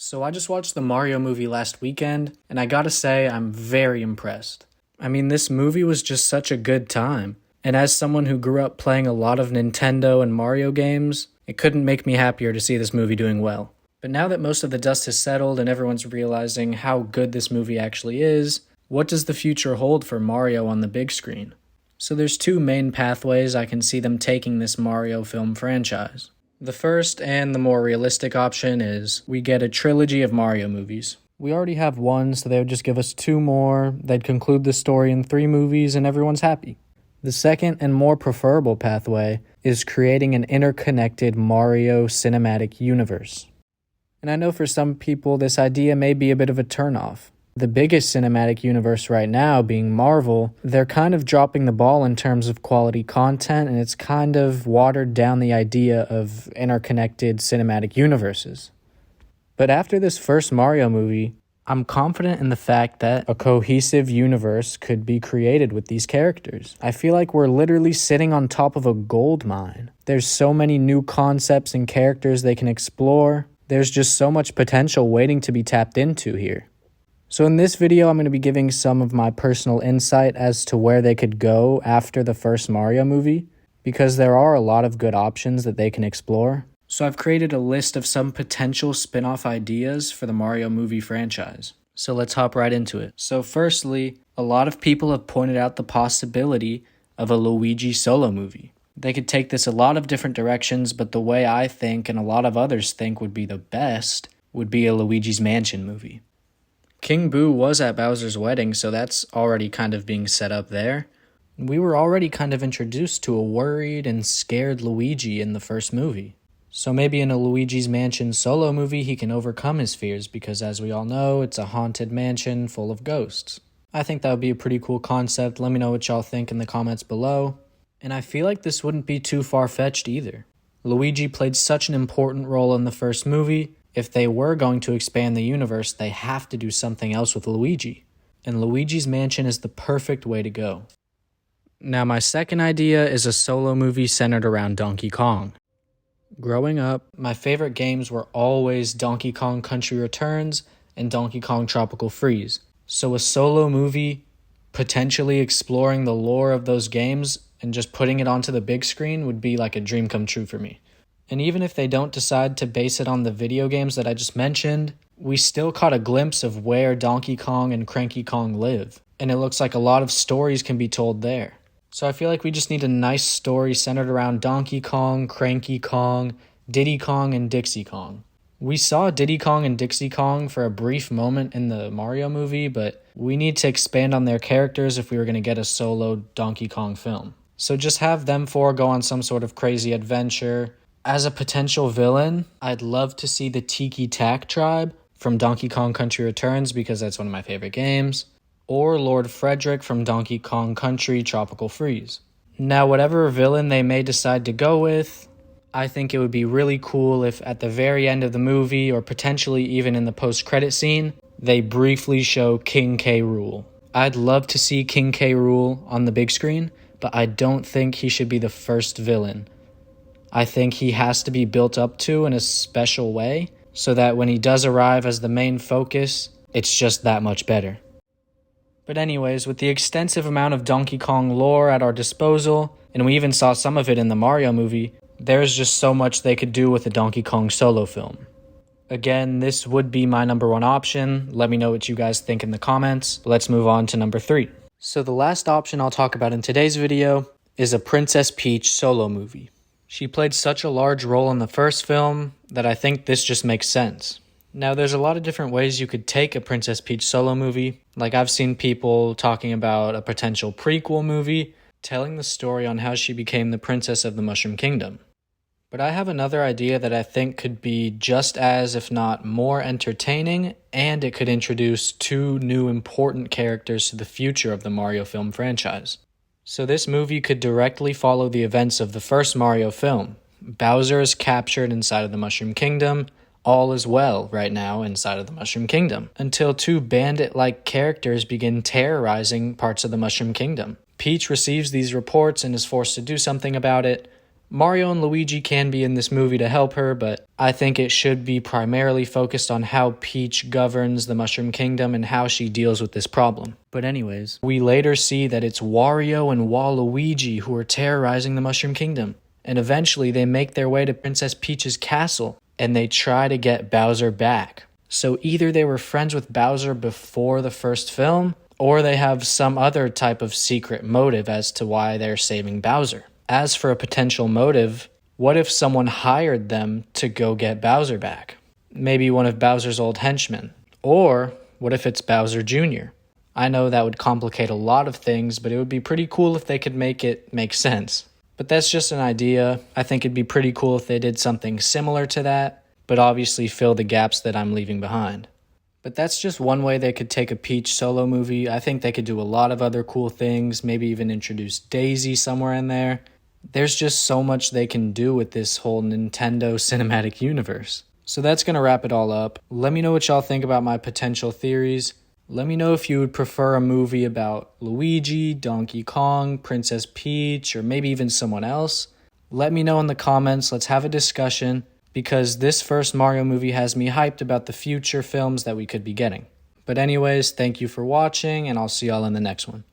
So I just watched the Mario movie last weekend, and I gotta say, I'm very impressed. I mean, this movie was just such a good time. And as someone who grew up playing a lot of Nintendo and Mario games, it couldn't make me happier to see this movie doing well. But now that most of the dust has settled and everyone's realizing how good this movie actually is, what does the future hold for Mario on the big screen? So there's two main pathways I can see them taking this Mario film franchise. The first, and the more realistic option, is we get a trilogy of Mario movies. We already have one, so they would just give us two more, they'd conclude the story in 3 movies, and everyone's happy. The second, and more preferable pathway, is creating an interconnected Mario cinematic universe. And I know for some people this idea may be a bit of a turnoff. The biggest cinematic universe right now being Marvel, they're kind of dropping the ball in terms of quality content, and it's kind of watered down the idea of interconnected cinematic universes. But after this first Mario movie, I'm confident in the fact that a cohesive universe could be created with these characters. I feel like we're literally sitting on top of a gold mine. There's so many new concepts and characters they can explore. There's just so much potential waiting to be tapped into here. So in this video, I'm going to be giving some of my personal insight as to where they could go after the first Mario movie, because there are a lot of good options that they can explore. So I've created a list of some potential spin-off ideas for the Mario movie franchise. So let's hop right into it. So firstly, a lot of people have pointed out the possibility of a Luigi solo movie. They could take this a lot of different directions, but the way I think and a lot of others think would be the best would be a Luigi's Mansion movie. King Boo was at Bowser's wedding, so that's already kind of being set up there. We were already kind of introduced to a worried and scared Luigi in the first movie. So maybe in a Luigi's Mansion solo movie he can overcome his fears because, as we all know, it's a haunted mansion full of ghosts. I think that would be a pretty cool concept. Let me know what y'all think in the comments below. And I feel like this wouldn't be too far-fetched either. Luigi played such an important role in the first movie. If they were going to expand the universe, they have to do something else with Luigi. And Luigi's Mansion is the perfect way to go. Now my second idea is a solo movie centered around Donkey Kong. Growing up, my favorite games were always Donkey Kong Country Returns and Donkey Kong Tropical Freeze. So a solo movie potentially exploring the lore of those games and just putting it onto the big screen would be like a dream come true for me. And even if they don't decide to base it on the video games that I just mentioned, we still caught a glimpse of where Donkey Kong and Cranky Kong live. And it looks like a lot of stories can be told there. So I feel like we just need a nice story centered around Donkey Kong, Cranky Kong, Diddy Kong, and Dixie Kong. We saw Diddy Kong and Dixie Kong for a brief moment in the Mario movie, but we need to expand on their characters if we were going to get a solo Donkey Kong film. So just have them 4 go on some sort of crazy adventure. As a potential villain, I'd love to see the Tiki Tak tribe from Donkey Kong Country Returns because that's one of my favorite games, or Lord Frederick from Donkey Kong Country Tropical Freeze. Now, whatever villain they may decide to go with, I think it would be really cool if at the very end of the movie, or potentially even in the post-credit scene, they briefly show King K. Rool. I'd love to see King K. Rool on the big screen, but I don't think he should be the first villain. I think he has to be built up to in a special way so that when he does arrive as the main focus, it's just that much better. But anyways, with the extensive amount of Donkey Kong lore at our disposal, and we even saw some of it in the Mario movie, there's just so much they could do with a Donkey Kong solo film. Again, this would be my number 1 option. Let me know what you guys think in the comments. Let's move on to number 3. So the last option I'll talk about in today's video is a Princess Peach solo movie. She played such a large role in the first film that I think this just makes sense. Now, there's a lot of different ways you could take a Princess Peach solo movie. Like, I've seen people talking about a potential prequel movie telling the story on how she became the princess of the Mushroom Kingdom. But I have another idea that I think could be just as, if not more, entertaining, and it could introduce 2 new important characters to the future of the Mario film franchise. So this movie could directly follow the events of the first Mario film. Bowser is captured inside of the Mushroom Kingdom. All is well right now inside of the Mushroom Kingdom, until 2 bandit-like characters begin terrorizing parts of the Mushroom Kingdom. Peach receives these reports and is forced to do something about it. Mario and Luigi can be in this movie to help her, but I think it should be primarily focused on how Peach governs the Mushroom Kingdom and how she deals with this problem. But anyways, we later see that it's Wario and Waluigi who are terrorizing the Mushroom Kingdom. And eventually they make their way to Princess Peach's castle, and they try to get Bowser back. So either they were friends with Bowser before the first film, or they have some other type of secret motive as to why they're saving Bowser. As for a potential motive, what if someone hired them to go get Bowser back? Maybe one of Bowser's old henchmen. Or what if it's Bowser Jr.? I know that would complicate a lot of things, but it would be pretty cool if they could make it make sense. But that's just an idea. I think it'd be pretty cool if they did something similar to that, but obviously fill the gaps that I'm leaving behind. But that's just one way they could take a Peach solo movie. I think they could do a lot of other cool things, maybe even introduce Daisy somewhere in there. There's just so much they can do with this whole Nintendo cinematic universe. So that's going to wrap it all up. Let me know what y'all think about my potential theories. Let me know if you would prefer a movie about Luigi, Donkey Kong, Princess Peach, or maybe even someone else. Let me know in the comments. Let's have a discussion, because this first Mario movie has me hyped about the future films that we could be getting. But anyways, thank you for watching, and I'll see y'all in the next one.